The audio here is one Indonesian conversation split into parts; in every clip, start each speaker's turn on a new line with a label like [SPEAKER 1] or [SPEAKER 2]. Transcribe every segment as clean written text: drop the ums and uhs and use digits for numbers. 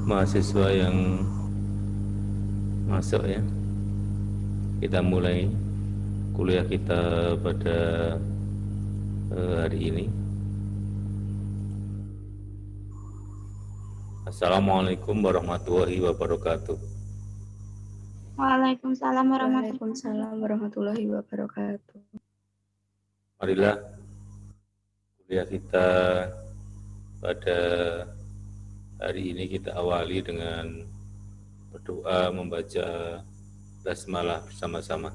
[SPEAKER 1] mahasiswa yang masuk ya. Kita mulai kuliah kita pada hari ini. Assalamualaikum warahmatullahi wabarakatuh.
[SPEAKER 2] Waalaikumsalam
[SPEAKER 3] warahmatullahi wabarakatuh.
[SPEAKER 1] Marilah kuliah kita pada hari ini kita awali dengan berdoa membaca basmalah bersama-sama.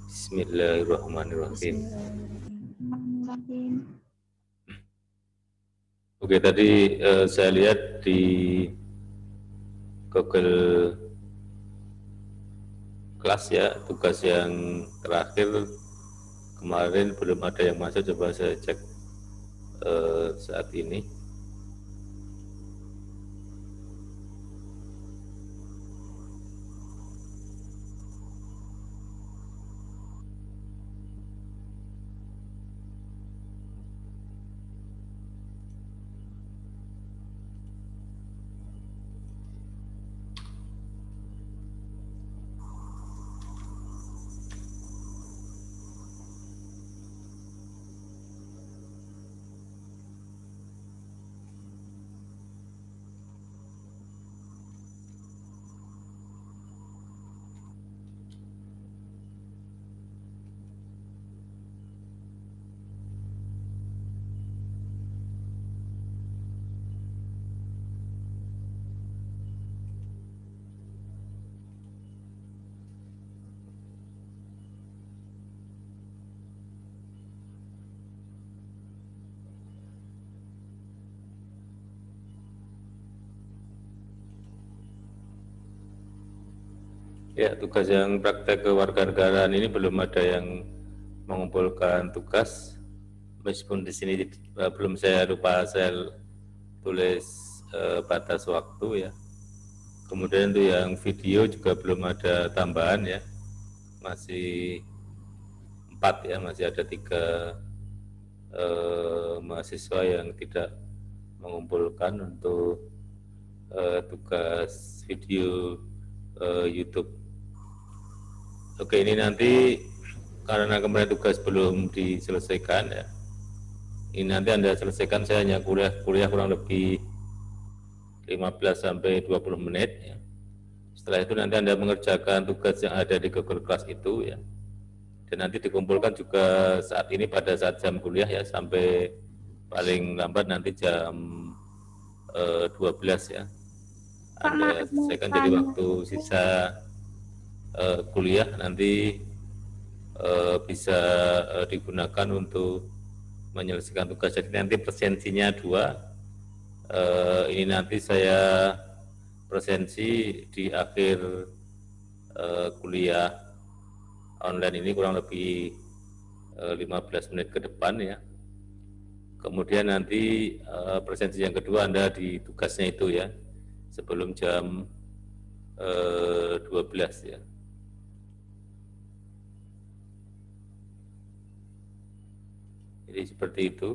[SPEAKER 1] Bismillahirrahmanirrahim. Oke, tadi saya lihat di Google Class ya, tugas yang terakhir kemarin belum ada yang masuk, coba saya cek saat ini. Ya, tugas yang praktek kewarganegaraan ini belum ada yang mengumpulkan tugas, meskipun di sini belum saya tulis batas waktu ya. Kemudian itu yang video juga belum ada tambahan ya, masih 4 ya, masih ada 3 mahasiswa yang tidak mengumpulkan untuk tugas video YouTube. Oke, ini nanti karena kemarin tugas belum diselesaikan ya. Ini nanti Anda selesaikan, saya hanya kuliah kurang lebih 15 sampai 20 menit ya. Setelah itu nanti Anda mengerjakan tugas yang ada di Google Class itu ya. Dan nanti dikumpulkan juga saat ini pada saat jam kuliah ya, sampai paling lambat nanti jam 12 ya. Anda selesaikan, jadi waktu sisa kuliah nanti bisa digunakan untuk menyelesaikan tugas. Jadi nanti presensinya 2. Ini nanti saya presensi di akhir kuliah online ini kurang lebih 15 menit ke depan ya. Kemudian nanti presensi yang kedua Anda di tugasnya itu ya, sebelum jam 12 ya. Jadi seperti itu.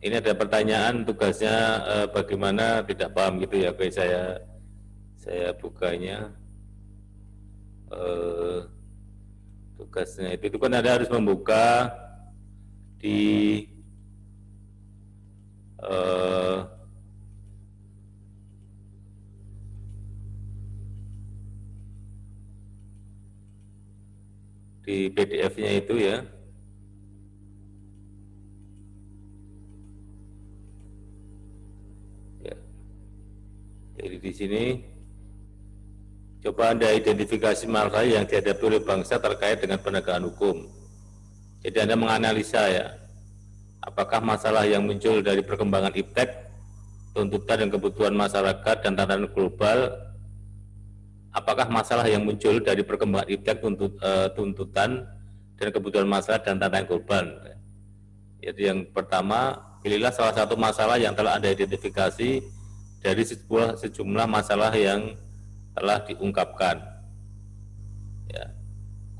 [SPEAKER 1] Ini ada pertanyaan tugasnya bagaimana, tidak paham gitu ya. Oke, saya bukanya. Tugasnya itu kan Anda harus membuka di PDF-nya itu ya. Jadi di sini coba Anda identifikasi masalah yang dihadapi oleh bangsa terkait dengan penegakan hukum. Jadi Anda menganalisa ya, apakah masalah yang muncul dari perkembangan iptek, tuntutan dan kebutuhan masyarakat dan tantangan global, apakah masalah yang muncul dari perkembangan iptek, tuntutan dan kebutuhan masyarakat dan tantangan global. Jadi yang pertama, pilihlah salah satu masalah yang telah Anda identifikasi dari sejumlah masalah yang telah diungkapkan. Ya.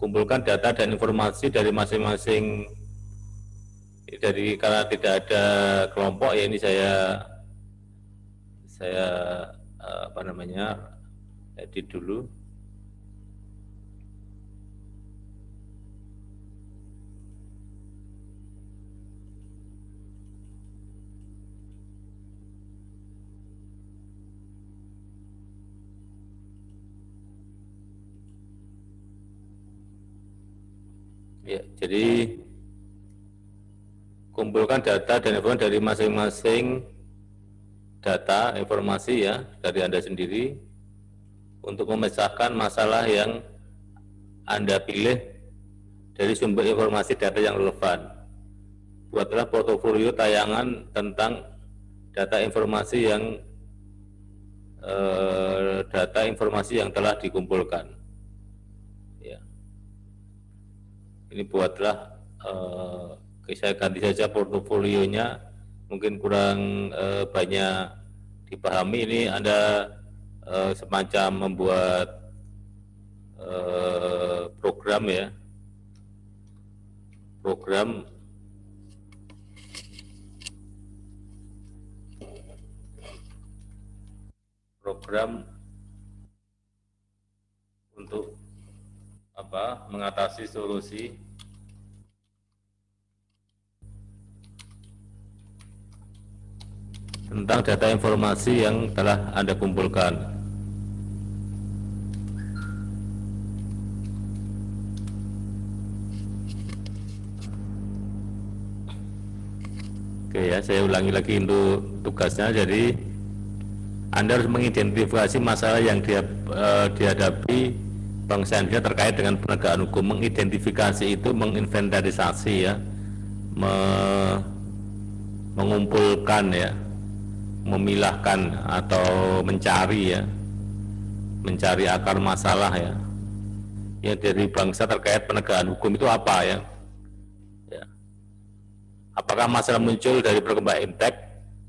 [SPEAKER 1] kumpulkan data dan informasi dari masing-masing, karena tidak ada kelompok ya, ini saya edit dulu. Ya, jadi kumpulkan data dan informasi dari masing-masing data informasi ya dari Anda sendiri untuk memecahkan masalah yang Anda pilih dari sumber informasi data yang relevan. Buatlah portofolio tayangan tentang data informasi yang telah dikumpulkan. Ya. Ini buatlah, saya ganti saja portofolionya, mungkin kurang banyak dipahami. Ini Anda semacam membuat program ya, program untuk mengatasi solusi tentang data informasi yang telah Anda kumpulkan. Oke ya, saya ulangi lagi untuk tugasnya. Jadi Anda harus mengidentifikasi masalah yang dihadapi bangsa Indonesia terkait dengan penegakan hukum. Mengidentifikasi itu menginventarisasi ya, mengumpulkan ya, memilahkan atau mencari ya, mencari akar masalah ya, yang dari bangsa terkait penegakan hukum itu apa ya. Apakah masalah muncul dari perkembangan impact,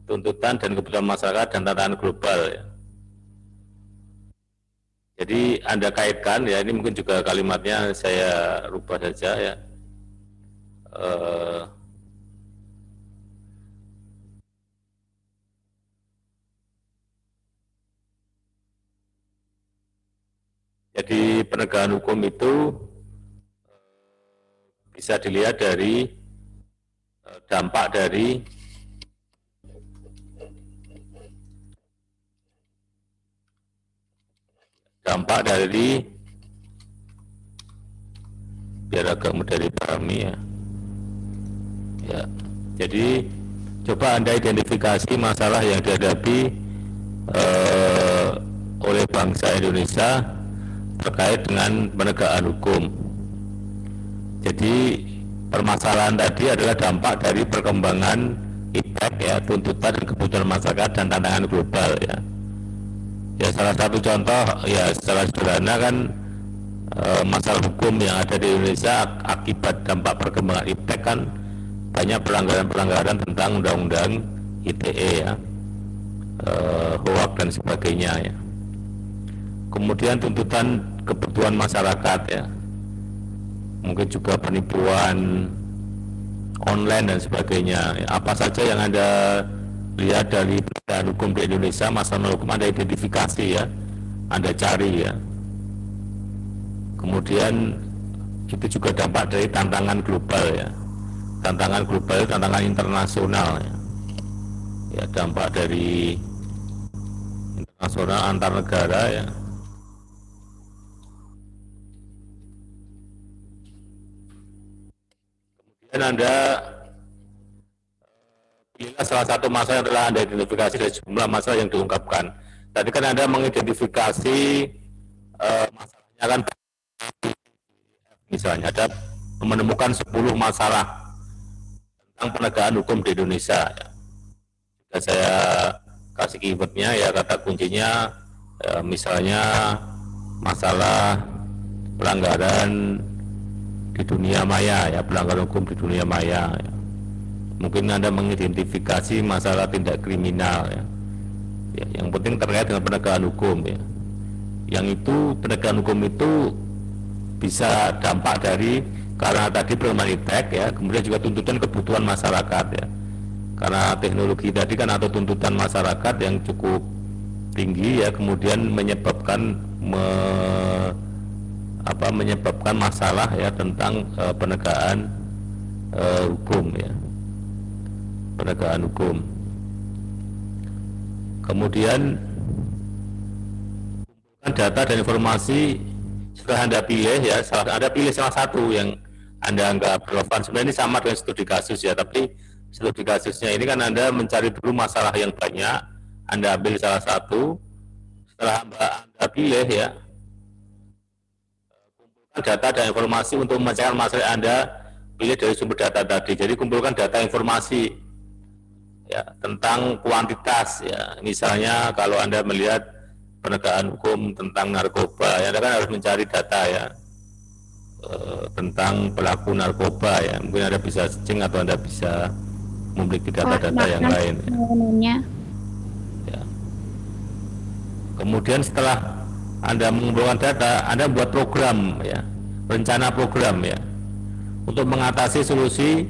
[SPEAKER 1] tuntutan dan kebutuhan masyarakat dan tantangan global ya. Jadi Anda kaitkan ya, ini mungkin juga kalimatnya saya rubah saja ya. Jadi penegakan hukum itu bisa dilihat dari dampak dari biar agak mudah dipahami ya. Ya, jadi coba Anda identifikasi masalah yang dihadapi oleh bangsa Indonesia terkait dengan penegakan hukum. Jadi permasalahan tadi adalah dampak dari perkembangan impact ya, tuntutan dan kebutuhan masyarakat dan tantangan global ya. Ya, salah satu contoh ya secara sederhana kan masalah hukum yang ada di Indonesia akibat dampak perkembangan impact kan banyak pelanggaran-pelanggaran tentang undang-undang ITE ya, hoak dan sebagainya ya. Kemudian tuntutan kebutuhan masyarakat ya, mungkin juga penipuan online dan sebagainya ya. Apa saja yang Anda lihat dari penegakan hukum di Indonesia, masalah hukum Anda identifikasi ya, Anda cari ya. Kemudian itu juga dampak dari tantangan global ya, tantangan global, tantangan internasional ya, ya dampak dari internasional antar negara ya. Kemudian Anda pilihlah salah satu masalah yang telah Anda identifikasi dari jumlah masalah yang diungkapkan. Tadi kan Anda mengidentifikasi masalahnya kan, misalnya ada menemukan 10 masalah tentang penegakan hukum di Indonesia ya. Jika saya kasih keywordnya ya, kata kuncinya ya, misalnya masalah pelanggaran di dunia maya ya, pelanggaran hukum di dunia maya ya. Mungkin Anda mengidentifikasi masalah tindak kriminal ya. Ya, yang penting terkait dengan penegakan hukum ya. Yang itu penegakan hukum itu bisa dampak dari karena tadi perkembangan iptek ya, kemudian juga tuntutan kebutuhan masyarakat ya. Karena teknologi tadi kan atau tuntutan masyarakat yang cukup tinggi ya, kemudian menyebabkan menyebabkan masalah ya tentang penegakan hukum ya, penegakan hukum. Kemudian data dan informasi setelah Anda pilih ya, Anda pilih salah satu yang Anda anggap relevan. Sebenarnya ini sama dengan studi kasus ya, tapi studi kasusnya ini kan Anda mencari dulu masalah yang banyak, Anda ambil salah satu, setelah Anda pilih ya, kumpulkan data dan informasi untuk memecahkan masalah yang Anda pilih dari sumber data tadi. Jadi kumpulkan data informasi ya tentang kuantitas ya, misalnya kalau Anda melihat penegakan hukum tentang narkoba ya, Anda kan harus mencari data ya tentang pelaku narkoba ya, mungkin Anda bisa searching atau Anda bisa memiliki data-data yang lain ya. Ya. Kemudian setelah Anda mengumpulkan data, Anda buat program ya, rencana program ya untuk mengatasi solusi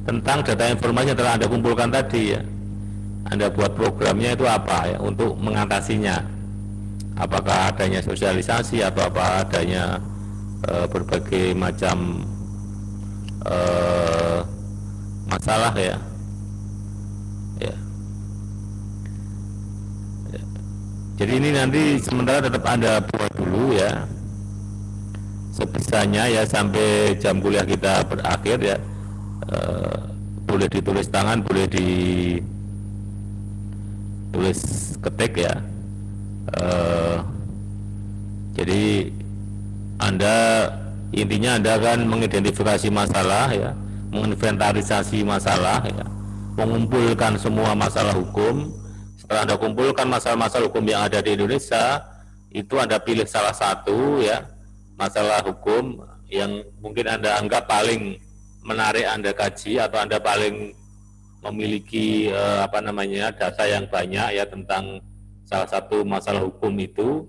[SPEAKER 1] tentang data informasi yang telah Anda kumpulkan tadi ya. Anda buat programnya itu apa ya untuk mengatasinya, apakah adanya sosialisasi atau apa adanya berbagai macam masalah ya. Ya. Ya. Jadi ini nanti sementara tetap Anda buat dulu ya, sebisanya ya sampai jam kuliah kita berakhir ya. Boleh ditulis tangan, boleh ditulis ketik ya. Jadi intinya Anda akan mengidentifikasi masalah ya, menginventarisasi masalah ya, mengumpulkan semua masalah hukum. Setelah Anda kumpulkan masalah-masalah hukum yang ada di Indonesia, itu Anda pilih salah satu ya masalah hukum yang mungkin Anda anggap paling menarik Anda kaji atau Anda paling memiliki data yang banyak ya tentang salah satu masalah hukum itu.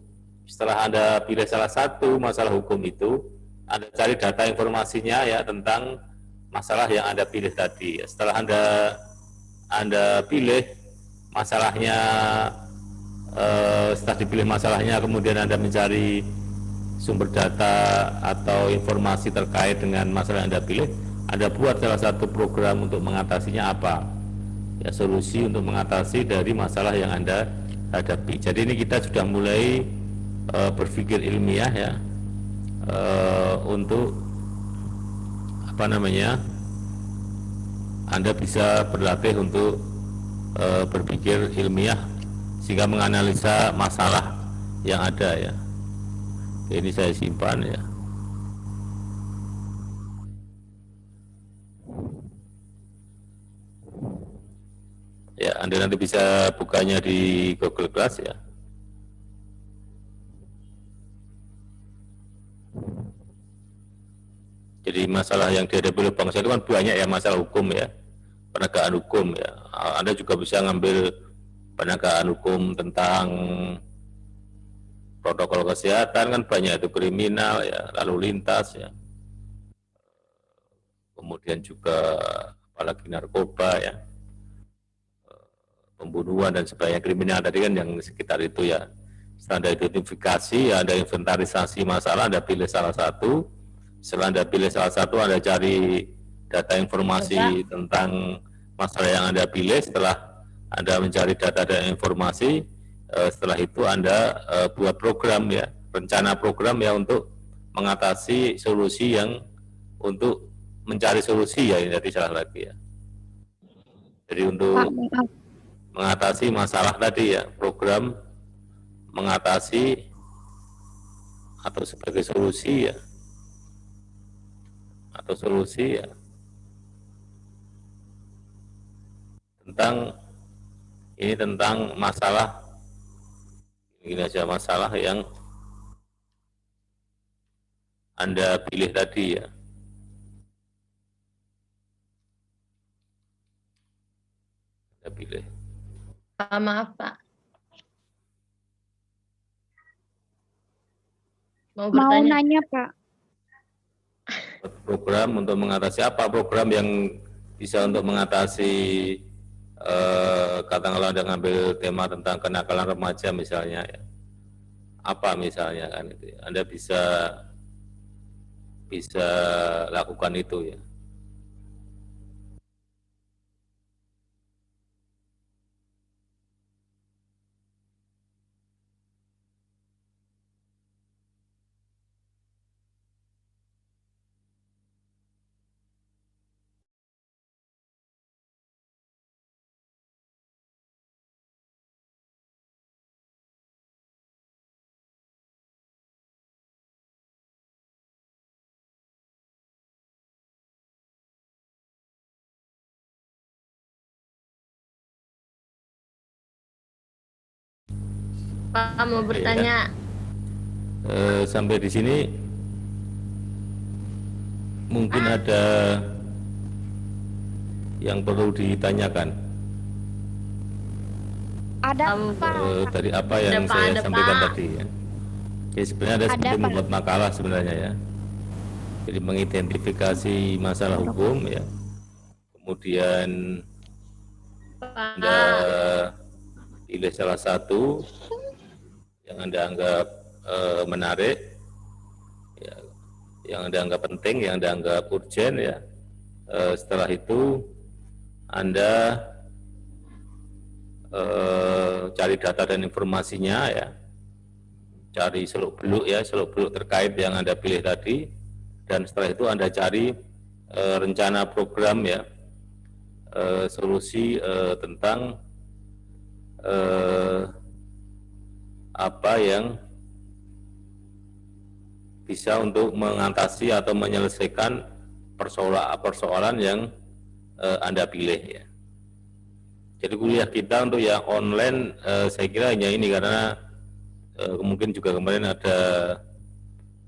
[SPEAKER 1] Setelah Anda pilih salah satu masalah hukum itu, Anda cari data informasinya ya tentang masalah yang Anda pilih tadi. Setelah Anda pilih masalahnya, setelah dipilih masalahnya, kemudian Anda mencari sumber data atau informasi terkait dengan masalah yang Anda pilih, Anda buat salah satu program untuk mengatasinya apa ya, solusi untuk mengatasi dari masalah yang Anda hadapi. Jadi ini kita sudah mulai berpikir ilmiah ya, untuk Anda bisa berlatih untuk berpikir ilmiah sehingga menganalisa masalah yang ada ya. Ini saya simpan ya. Ya, Anda nanti bisa bukanya di Google Class ya. Jadi masalah yang dihadapi oleh bangsa itu kan banyak ya, masalah hukum ya, penegakan hukum ya. Anda juga bisa ngambil penegakan hukum tentang protokol kesehatan kan banyak itu, kriminal ya, lalu lintas ya, kemudian juga apalagi narkoba ya, pembunuhan dan sebagainya, kriminal tadi kan yang sekitar itu ya. Setelah Anda identifikasi ya, Anda inventarisasi masalah, Anda pilih salah satu. Setelah Anda pilih salah satu, Anda cari data informasi tentang masalah yang Anda pilih. Setelah Anda mencari data dan informasi, setelah itu Anda buat program ya, rencana program ya untuk mengatasi solusi yang untuk mencari solusi ya, ini tadi salah lagi ya. Jadi untuk mengatasi masalah tadi ya, program mengatasi atau sebagai solusi ya, atau solusi ya tentang ini, tentang masalah ini aja, masalah yang Anda pilih tadi ya. Anda pilih.
[SPEAKER 2] Maaf Pak. Mau bertanya?
[SPEAKER 4] Mau nanya Pak.
[SPEAKER 1] program untuk mengatasi apa program yang bisa untuk mengatasi katakanlah Anda ngambil tema tentang kenakalan remaja misalnya ya. Apa misalnya kan itu ya. Anda bisa lakukan itu ya.
[SPEAKER 2] Pak mau bertanya.
[SPEAKER 1] Sampai di sini mungkin ada yang perlu ditanyakan.
[SPEAKER 4] Ada Pak.
[SPEAKER 1] Dari apa yang
[SPEAKER 2] Ada, Pak,
[SPEAKER 1] saya
[SPEAKER 2] ada,
[SPEAKER 1] sampaikan
[SPEAKER 2] Pak.
[SPEAKER 1] tadi ya. Jadi sebenarnya ada seperti
[SPEAKER 4] Pak.
[SPEAKER 1] membuat makalah sebenarnya ya. Jadi mengidentifikasi masalah hukum ya. Kemudian Anda pilih salah satu yang Anda anggap menarik, ya, yang Anda anggap penting, yang Anda anggap urgent ya. Setelah itu Anda cari data dan informasinya ya, cari seluk-beluk ya, seluk-beluk terkait yang Anda pilih tadi, dan setelah itu Anda cari rencana program ya, solusi tentang apa yang bisa untuk mengatasi atau menyelesaikan persoalan yang Anda pilih ya. Jadi kuliah kita untuk yang online saya kira hanya ini karena mungkin juga kemarin ada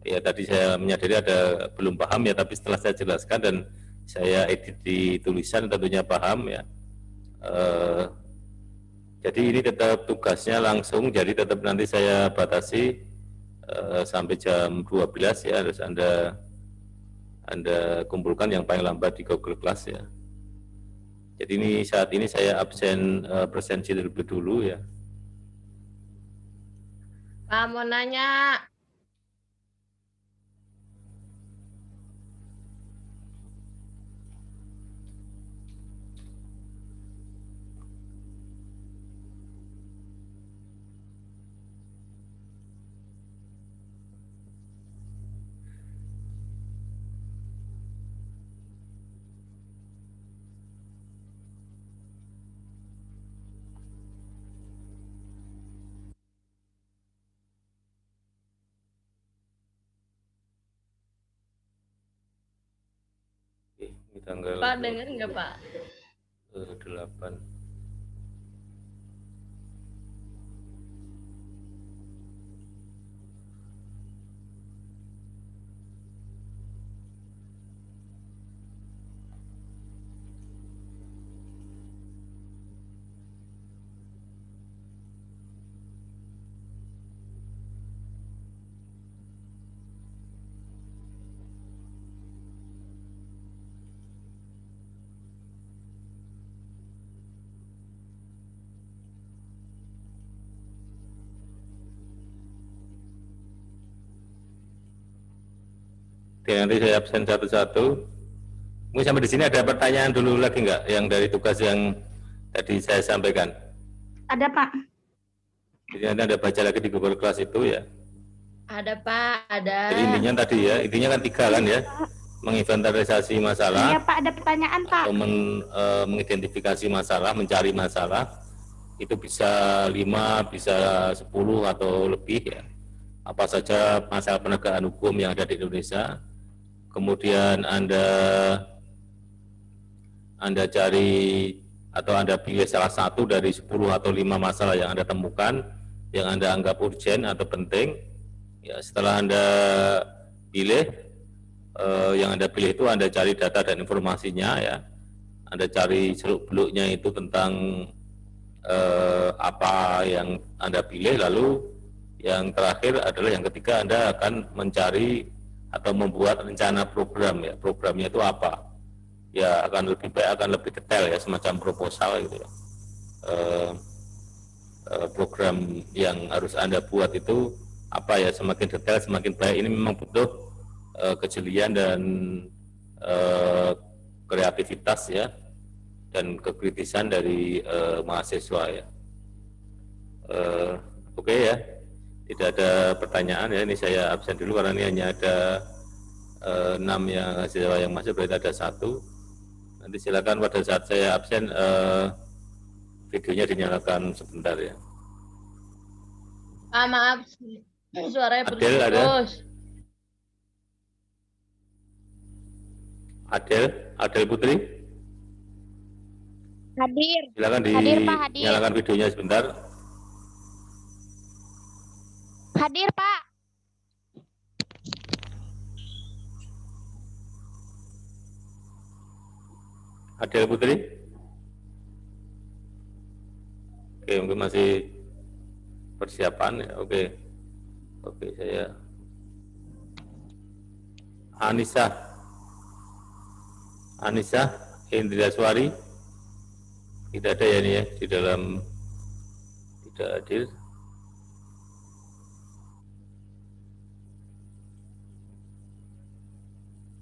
[SPEAKER 1] ya tadi saya menyadari ada belum paham ya, tapi setelah saya jelaskan dan saya edit di tulisan tentunya paham ya. Jadi ini tetap tugasnya langsung, jadi tetap nanti saya batasi sampai jam 12 ya, harus Anda kumpulkan yang paling lambat di Google Class ya. Jadi ini saat ini saya absen presensi terlebih dulu ya.
[SPEAKER 2] Pak mau nanya.
[SPEAKER 1] Ini tanggal
[SPEAKER 2] Pak dengar nggak Pak?
[SPEAKER 1] 8. Oke, nanti saya absen satu-satu. Mungkin sampai di sini ada pertanyaan dulu lagi nggak yang dari tugas yang tadi saya sampaikan?
[SPEAKER 4] Ada Pak.
[SPEAKER 1] Jadi nanti Anda baca lagi di Google Class itu ya.
[SPEAKER 2] Ada Pak, ada.
[SPEAKER 1] Jadi intinya tadi ya, intinya kan 3 kan ya, menginventarisasi masalah.
[SPEAKER 4] Iya Pak, ada pertanyaan Pak.
[SPEAKER 1] Atau mengidentifikasi masalah, mencari masalah, itu bisa 5, bisa 10 atau lebih ya. Apa saja masalah penegakan hukum yang ada di Indonesia. Kemudian Anda cari atau Anda pilih salah satu dari 10 atau 5 masalah yang Anda temukan, yang Anda anggap urgent atau penting. Ya, setelah Anda pilih, yang Anda pilih itu Anda cari data dan informasinya ya. Anda cari seluk-beluknya itu tentang apa yang Anda pilih, lalu yang terakhir adalah yang ketiga Anda akan mencari atau membuat rencana program ya. Programnya itu apa? Ya akan lebih baik, akan lebih detail ya, semacam proposal gitu ya. Program yang harus Anda buat itu apa ya, semakin detail semakin baik. Ini memang butuh kejelian dan kreativitas ya, dan kekritisan dari mahasiswa ya. Oke ya, tidak ada pertanyaan ya. Ini saya absen dulu karena ini hanya ada 6 yang mahasiswa yang masuk, berarti ada 1. Nanti silakan pada saat saya absen videonya dinyalakan sebentar ya.
[SPEAKER 2] Maaf, suaranya
[SPEAKER 1] Adel ada?
[SPEAKER 2] putus.
[SPEAKER 1] Adel Putri?
[SPEAKER 4] Hadir.
[SPEAKER 1] Silakan
[SPEAKER 4] Hadir, Pak, hadir.
[SPEAKER 1] dinyalakan videonya sebentar.
[SPEAKER 4] Hadir, Pak.
[SPEAKER 1] Adel Putri? Oke, mungkin masih persiapan ya. Oke, saya Anissa Indriaswari tidak ada ya ini ya di dalam, tidak hadir.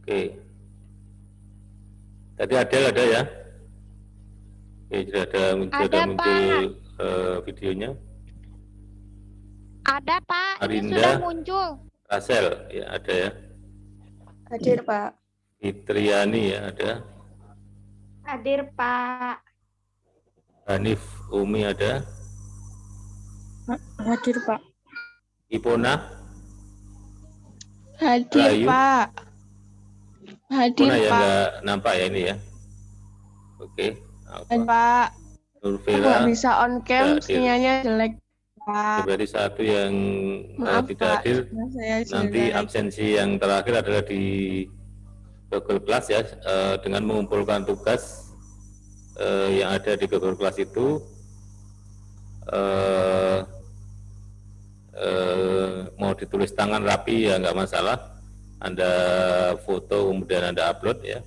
[SPEAKER 1] Oke, tadi Adel ada ya? Oke, sudah ada muncul videonya.
[SPEAKER 4] Ada, Pak. Ini
[SPEAKER 1] Arinda.
[SPEAKER 4] sudah muncul.
[SPEAKER 1] Rasel ya ada ya.
[SPEAKER 3] Hadir, Pak.
[SPEAKER 1] Fitriani ya ada.
[SPEAKER 4] Hadir, Pak.
[SPEAKER 1] Hanif Umi ada.
[SPEAKER 3] Hadir, Pak.
[SPEAKER 1] Ipona.
[SPEAKER 5] Hadir,
[SPEAKER 1] Rahayu.
[SPEAKER 5] Pak. Hadir,
[SPEAKER 1] Ipona yang
[SPEAKER 5] Pak.
[SPEAKER 1] nggak nampak ya ini ya. Oke.
[SPEAKER 5] Pak.
[SPEAKER 1] Nurvera.
[SPEAKER 5] Nggak bisa on cam,
[SPEAKER 1] Tidak hadir.
[SPEAKER 5] sinyalnya jelek, Pak.
[SPEAKER 1] Berarti 1 yang
[SPEAKER 5] Maaf,
[SPEAKER 1] tidak
[SPEAKER 5] Pak.
[SPEAKER 1] hadir.
[SPEAKER 5] Saya
[SPEAKER 1] Nanti
[SPEAKER 5] jelek.
[SPEAKER 1] absensi yang terakhir adalah di Google Class ya, dengan mengumpulkan tugas yang ada di Google Class itu, mau ditulis tangan rapi ya nggak masalah. Anda foto kemudian Anda upload ya,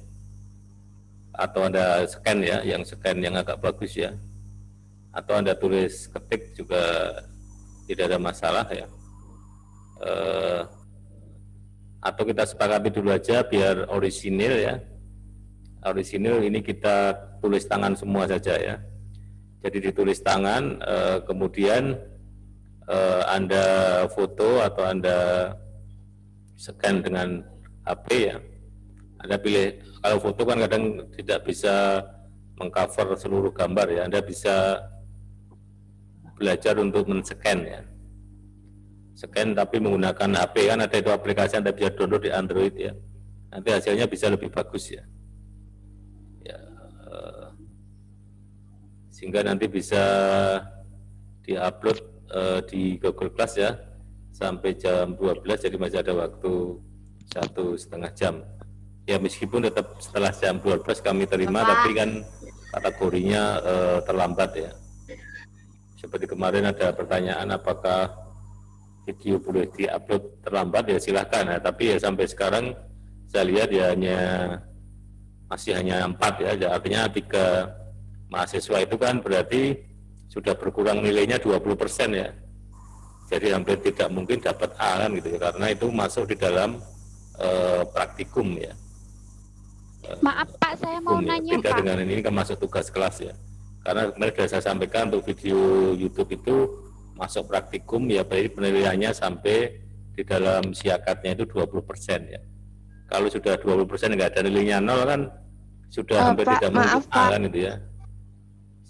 [SPEAKER 1] atau Anda scan ya, yang scan yang agak bagus ya, atau Anda tulis ketik juga tidak ada masalah ya. Atau kita sepakati dulu aja biar orisinil ya. Orisinil ini kita tulis tangan semua saja ya. Jadi ditulis tangan, kemudian Anda foto atau Anda scan dengan HP ya. Anda pilih, kalau foto kan kadang tidak bisa mengcover seluruh gambar ya. Anda bisa belajar untuk men-scan ya. Scan tapi menggunakan HP, kan ada itu aplikasi Anda bisa download di Android ya. Nanti hasilnya bisa lebih bagus ya. Sehingga nanti bisa diupload di Google Class ya sampai jam 12, jadi masih ada waktu 1,5 jam. Ya meskipun tetap setelah jam 12 kami terima, tapi kan kategorinya terlambat ya. Seperti kemarin ada pertanyaan apakah video boleh diupload terlambat, ya silahkan ya, tapi ya sampai sekarang saya lihat ya masih hanya 4 ya, artinya 3 mahasiswa itu kan berarti sudah berkurang nilainya 20% ya, jadi hampir tidak mungkin dapat A kan gitu ya, karena itu masuk di dalam praktikum ya.
[SPEAKER 4] Maaf, Pak, saya mau nanya,
[SPEAKER 1] beda
[SPEAKER 4] Pak.
[SPEAKER 1] dengan ini kan masuk tugas kelas ya, karena kemarin sudah saya sampaikan untuk video YouTube itu masuk praktikum ya, berarti penilaiannya sampai di dalam siakatnya itu 20% ya. Kalau sudah 20% nggak ada nilainya 0 kan sudah hampir
[SPEAKER 5] Pak,
[SPEAKER 1] tidak mungkin
[SPEAKER 5] maaf,
[SPEAKER 1] A
[SPEAKER 5] Pak.
[SPEAKER 1] kan itu ya.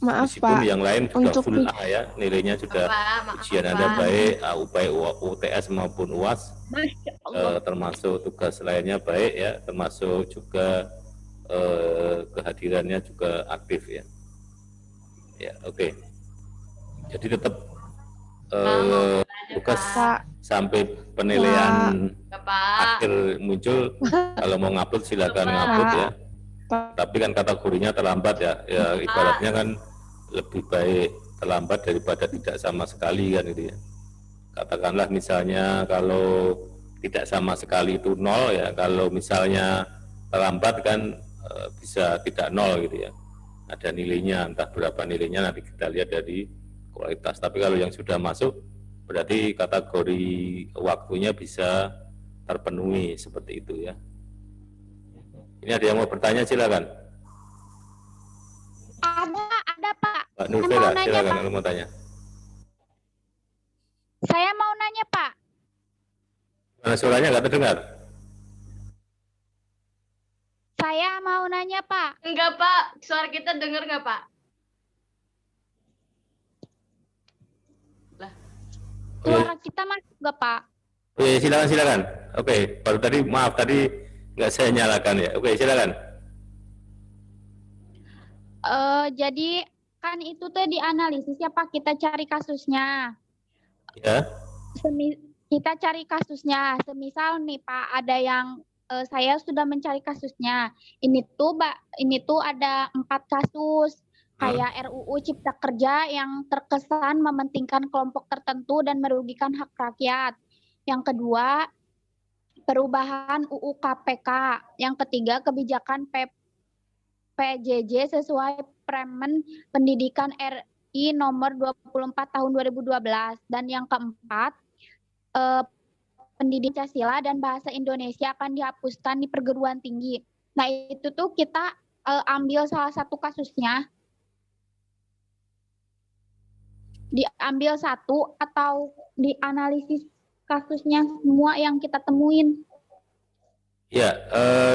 [SPEAKER 5] Maaf,
[SPEAKER 1] Meskipun
[SPEAKER 5] Pak.
[SPEAKER 1] yang lain sudah
[SPEAKER 5] Untuk
[SPEAKER 1] full A ya, nilainya sudah
[SPEAKER 2] Maaf,
[SPEAKER 1] ujian Anda baik, baik UTS maupun UAS, termasuk tugas lainnya baik ya, termasuk juga kehadirannya juga aktif ya. Ya, oke. Jadi tetap tugas
[SPEAKER 5] Pak.
[SPEAKER 1] sampai penilaian
[SPEAKER 2] Pak.
[SPEAKER 1] akhir muncul. Kalau mau ngupload silakan ngupload ya.
[SPEAKER 5] Pak.
[SPEAKER 1] Tapi kan kategorinya terlambat ya. Ya ibaratnya kan lebih baik terlambat daripada tidak sama sekali kan gitu ya. Katakanlah misalnya kalau tidak sama sekali itu nol ya. Kalau misalnya terlambat kan bisa tidak nol gitu ya. Ada nilainya, entah berapa nilainya nanti kita lihat dari kualitas. Tapi kalau yang sudah masuk berarti kategori waktunya bisa terpenuhi seperti itu ya. Ini ada yang mau bertanya, silakan.
[SPEAKER 4] Ada Pak.
[SPEAKER 1] Mbak
[SPEAKER 4] Saya mau
[SPEAKER 1] Nurvera,
[SPEAKER 4] nanya,
[SPEAKER 1] silakan
[SPEAKER 4] Pak.
[SPEAKER 1] kalau mau tanya.
[SPEAKER 4] Saya mau nanya Pak.
[SPEAKER 1] Mana suaranya nggak terdengar?
[SPEAKER 4] Saya mau nanya Pak.
[SPEAKER 2] Enggak, Pak. Suara kita dengar nggak, Pak? Lah.
[SPEAKER 4] Suara kita masuk nggak Pak?
[SPEAKER 1] Oh, ya, silakan. Oke, baru tadi maaf tadi nggak saya nyalakan ya. Oke, silakan.
[SPEAKER 4] Jadi kan itu tuh dianalisis ya Pak, kita cari kasusnya.
[SPEAKER 1] Ya.
[SPEAKER 4] Kita cari kasusnya. Semisal nih Pak, ada yang saya sudah mencari kasusnya. Ini tuh ada 4 kasus. Kayak RUU Cipta Kerja yang terkesan mementingkan kelompok tertentu dan merugikan hak rakyat. Yang kedua, perubahan UU KPK. Yang ketiga, kebijakan PJJ sesuai Permen Pendidikan RI nomor 24 tahun 2012. Dan yang keempat, pendidikan Pancasila dan bahasa Indonesia akan dihapuskan di perguruan tinggi. Nah, itu tuh kita ambil salah satu kasusnya. Diambil satu atau dianalisis kasusnya semua yang kita temuin.
[SPEAKER 1] Ya,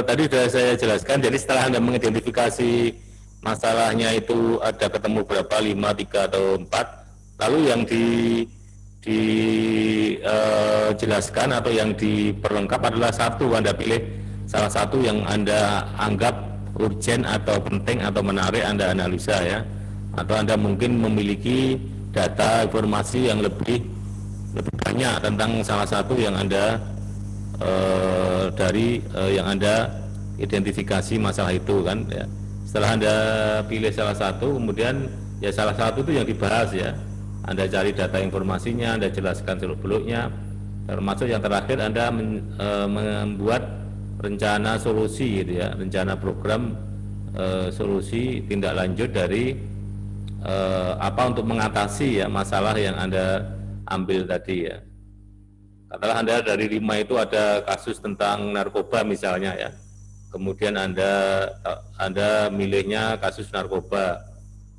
[SPEAKER 1] tadi sudah saya jelaskan. Jadi setelah Anda mengidentifikasi masalahnya itu ada ketemu berapa, 5, 3, atau 4, lalu yang dijelaskan atau yang diperlengkap adalah satu. Anda pilih salah satu yang Anda anggap urgent atau penting atau menarik, Anda analisa ya. Atau Anda mungkin memiliki data informasi yang lebih banyak tentang salah satu yang Anda yang Anda identifikasi masalah itu kan ya. Setelah Anda pilih salah satu, kemudian ya salah satu itu yang dibahas ya. Anda cari data informasinya, Anda jelaskan seluk-beluknya, termasuk yang terakhir Anda membuat rencana solusi gitu ya, rencana program solusi tindak lanjut dari apa untuk mengatasi ya masalah yang Anda ambil tadi ya. Katakanlah Anda dari 5 itu ada kasus tentang narkoba misalnya ya. Kemudian Anda milihnya kasus narkoba.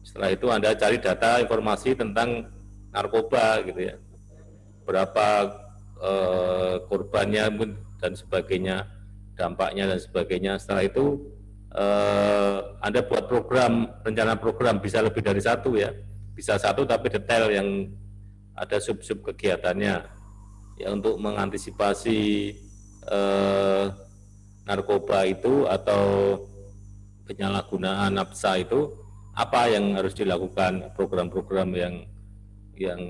[SPEAKER 1] Setelah itu Anda cari data informasi tentang narkoba gitu ya. Berapa korbannya dan sebagainya, dampaknya dan sebagainya. Setelah itu Anda buat program, rencana program bisa lebih dari satu ya. Bisa satu tapi detail yang ada sub-sub kegiatannya. Ya, untuk mengantisipasi narkoba itu atau penyalahgunaan nafsa itu, apa yang harus dilakukan, program-program yang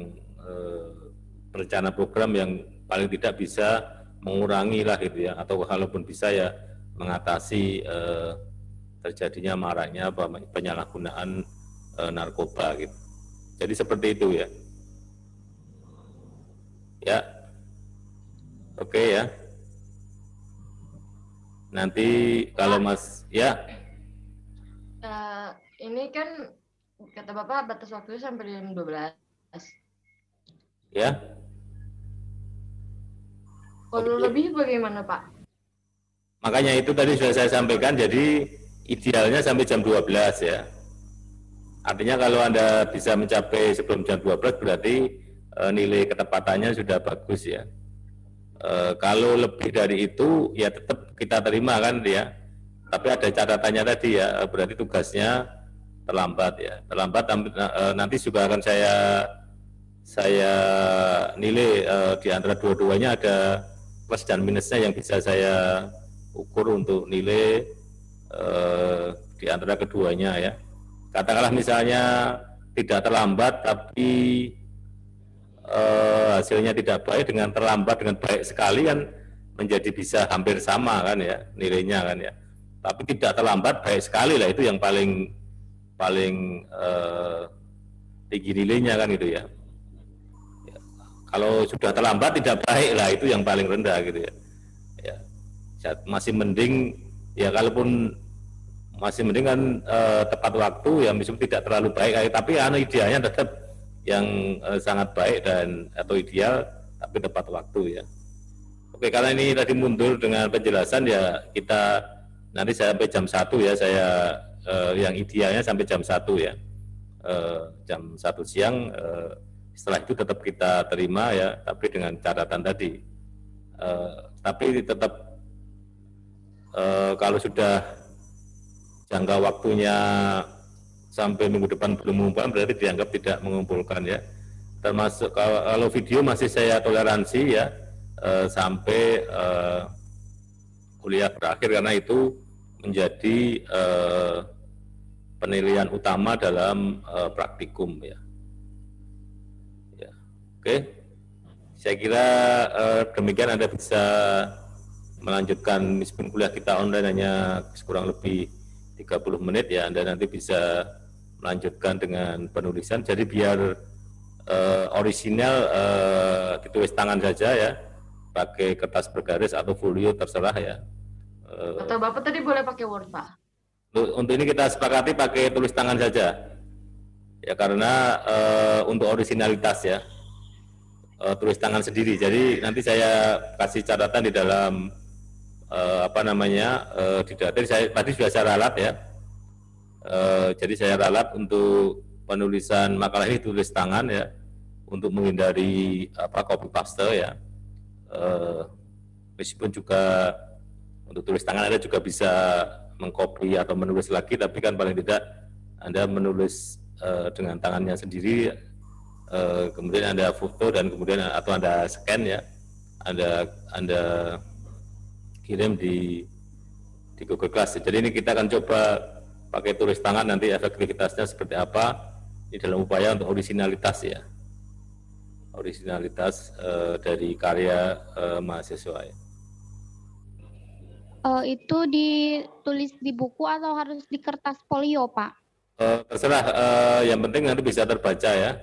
[SPEAKER 1] rencana program yang paling tidak bisa mengurangi lah gitu ya, atau kalaupun bisa ya mengatasi terjadinya maraknya penyalahgunaan narkoba gitu. Jadi seperti itu ya. Ya. Oke ya. Nanti kalau Mas ya.
[SPEAKER 2] Ini kan kata Bapak batas waktunya sampai jam 12.
[SPEAKER 1] Ya.
[SPEAKER 2] Kalau lebih bagaimana, Pak?
[SPEAKER 1] Makanya itu tadi sudah saya sampaikan, jadi idealnya sampai jam 12 ya. Artinya kalau Anda bisa mencapai sebelum jam 12 berarti nilai ketepatannya sudah bagus ya. Kalau lebih dari itu ya tetap kita terima kan ya. Tapi ada catatannya tadi ya, berarti tugasnya terlambat ya. Terlambat nanti juga akan saya nilai di antara dua-duanya ada plus dan minusnya yang bisa saya ukur untuk nilai di antara keduanya ya. Katakanlah misalnya tidak terlambat tapi hasilnya tidak baik, dengan terlambat dengan baik sekali kan menjadi bisa hampir sama kan ya nilainya kan ya. Tapi tidak terlambat baik sekali lah, itu yang paling tinggi nilainya kan gitu ya. Kalau sudah terlambat tidak baik lah, itu yang paling rendah gitu ya. Ya, masih mending ya, kalaupun masih mending kan tepat waktu ya, meskipun tidak terlalu baik, tapi idealnya tetap yang sangat baik dan atau ideal tapi tepat waktu ya. Oke, karena ini tadi mundur dengan penjelasan ya, kita nanti sampai jam 1 ya, saya yang idealnya sampai jam 1 ya, jam 1 siang. Setelah itu tetap kita terima ya, tapi dengan catatan tadi. Tapi tetap kalau sudah jangka waktunya sampai minggu depan belum mengumpulkan, berarti dianggap tidak mengumpulkan ya. Termasuk kalau video masih saya toleransi ya, sampai kuliah berakhir, karena itu menjadi penilaian utama dalam praktikum ya. Oke, saya kira demikian. Anda bisa melanjutkan, meskipun kuliah kita online hanya kurang lebih 30 menit ya, Anda nanti bisa melanjutkan dengan penulisan. Jadi biar orisinal ditulis tangan saja ya, pakai kertas bergaris atau folio terserah ya.
[SPEAKER 2] Atau Bapak tadi boleh pakai Word, Pak?
[SPEAKER 1] Untuk ini kita sepakati pakai tulis tangan saja ya, karena untuk orisinalitas ya, tulis tangan sendiri. Jadi nanti saya kasih catatan di dalam di data. Tadi sudah saya ralat ya. Jadi saya ralat untuk penulisan makalah ini tulis tangan ya, untuk menghindari copy paste ya. Meskipun juga untuk tulis tangan Anda juga bisa mengcopy atau menulis lagi, tapi kan paling tidak Anda menulis dengan tangannya sendiri. Kemudian Anda foto dan kemudian atau Anda scan ya, Anda kirim di Google Class. Jadi ini kita akan coba pakai tulis tangan, nanti efektivitasnya seperti apa di dalam upaya untuk orisinalitas ya, orisinalitas dari karya mahasiswa ya.
[SPEAKER 4] Itu ditulis di buku atau harus di kertas folio, Pak?
[SPEAKER 1] Terserah, yang penting nanti bisa terbaca ya,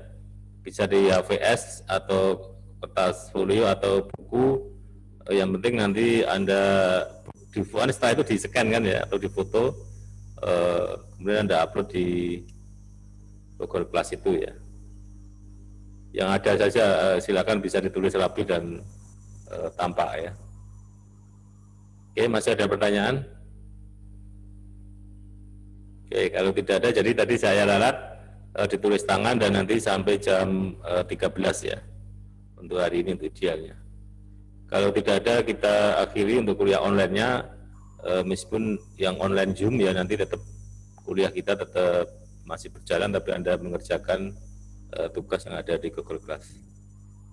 [SPEAKER 1] bisa di HVS atau kertas folio atau buku. Yang penting nanti Anda setelah itu di scan kan ya, atau difoto, kemudian Anda upload di Google Class itu ya. Yang ada saja silakan bisa ditulis rapi dan tampak ya. Oke, masih ada pertanyaan? Oke, kalau tidak ada, jadi tadi saya ralat ditulis tangan dan nanti sampai jam 13 ya untuk hari ini, untuk idealnya. Kalau tidak ada, kita akhiri untuk kuliah online-nya, meskipun yang online Zoom ya, nanti tetap kuliah kita tetap masih berjalan, tapi Anda mengerjakan tugas yang ada di Google Class.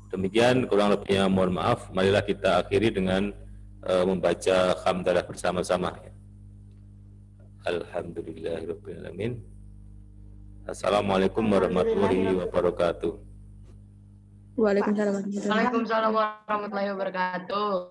[SPEAKER 1] Demikian kurang lebihnya, mohon maaf. Marilah kita akhiri dengan membaca hamdalah bersama-sama. Alhamdulillahirabbil alamin. Assalamualaikum warahmatullahi wabarakatuh.
[SPEAKER 5] Waalaikumsalam.
[SPEAKER 2] Waalaikumsalam warahmatullahi wabarakatuh.